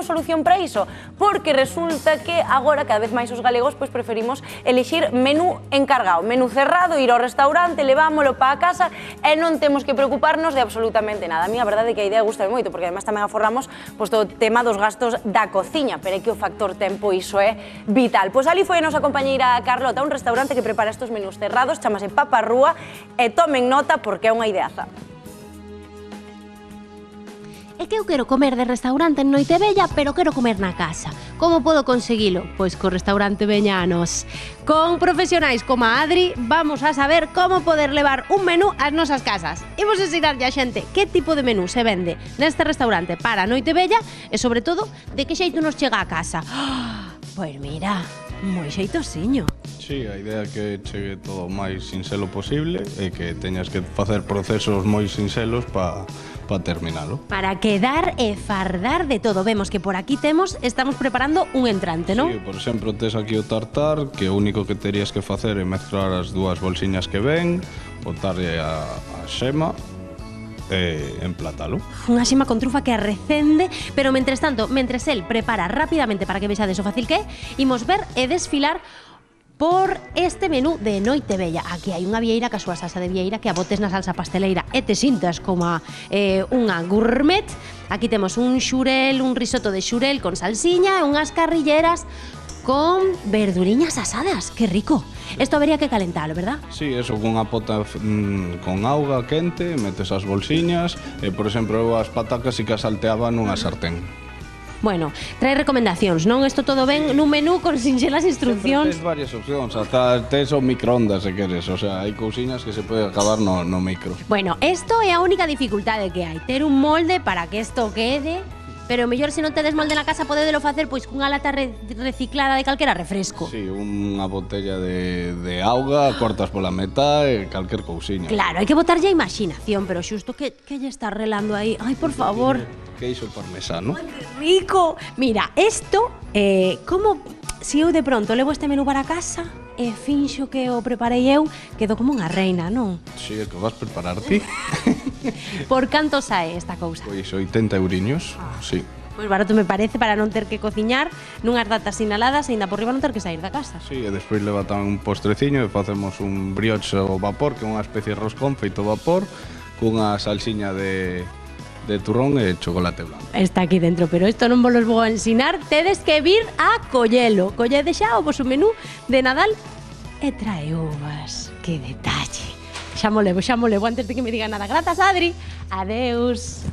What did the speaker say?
solución para iso, porque resulta que agora cada vez máis os galegos preferimos elixir menú encargado, menú cerrado, ir ao restaurante, levámolo para a casa e non temos que preocuparnos de absolutamente nada. A mí a verdade é que a idea gusta moito, porque además tamén aforramos todo o tema dos gastos da cociña, pero é que o factor tempo iso é vital. Pois ali foi a nosa compañeira Carlota, un restaurante que prepara estos menús cerrados, chamase Paparrúa, e tomen nota porque é unha ideaza. É que eu quero comer de restaurante en Noitevella, pero quero comer na casa. Como podo conseguilo? Pois co restaurante Beñanos. Con profesionais como a Adri, vamos a saber como poder levar un menú ás nosas casas. Imos ensinarlle a xente que tipo de menú se vende neste restaurante para Noitevella e, sobre todo, de que xeito nos chega a casa. Pois mira, moi xeitosiño. Sí, a idea é que chegue todo o máis sinxelo posible e que teñas que facer procesos moi sinxelos para terminalo. Para quedar e fardar de todo. Vemos que por aquí estamos preparando un entrante, non? Sí, por exemplo, tes aquí o tartar, que o único que terías que facer é mezclar as dúas bolsiñas que ven, botarlle a xema e emplatalo. Unha xema con trufa que arrecende, pero mentres tanto, mentres el prepara rapidamente para que vexades o fácil que é, imos ver e desfilar por este menú de Noitevella. Aquí hai unha vieira ca súa salsa de vieira que a botes na salsa pasteleira e te sintas como unha gourmet. Aquí temos un xurel, un risotto de xurel con salsiña e unhas carrilleras con verduriñas asadas. Que rico. Esto habería que calentalo, verdad? Sí, eso, cunha pota con auga quente, metes as bolsiñas e, por exemplo, eu as patacas si que as salteaba nunha sartén. Bueno, trae recomendacións, non? Isto todo ben nun menú con sinxelas instruccións. Sempre tes varias opcións, ata tes o microondas se queres, o sea, hai cousiñas que se pode acabar no micro. Bueno, isto é a única dificultade que hai, ter un molde para que isto quede, pero mellor se non tedes molde na casa podedelo facer pois cunha lata reciclada de calquera refresco. Sí, unha botella de auga, cortas pola metá e calquer cousiña. Claro, hai que botarlle a imaginación, pero xusto que lle está relando aí. Ai, por favor. Queixo parmesano. Ai, que rico. Mira, isto, como se eu de pronto levo este menú para casa e finxo que o preparei eu, quedo como unha reina, non? Si, é que vas preparar ti. Por canto sae esta cousa? Pois 80 euriños, sí. Pois barato me parece para non ter que cociñar nunhas datas sinaladas e ainda por riba non ter que sair da casa. Sí, e despois leva tamén un postreciño e facemos un brioche ao vapor, que é unha especie de roscón feito ao vapor, cunha salsiña de turrón e chocolate blanco. Está aquí dentro, pero isto non vos vou a ensinar. Tedes que vir a collelo. Collede xa o vosso menú de Nadal e trae uvas. Que detalle. Xa mo levo antes de que me diga nada. Grazas, Adri. Adeus.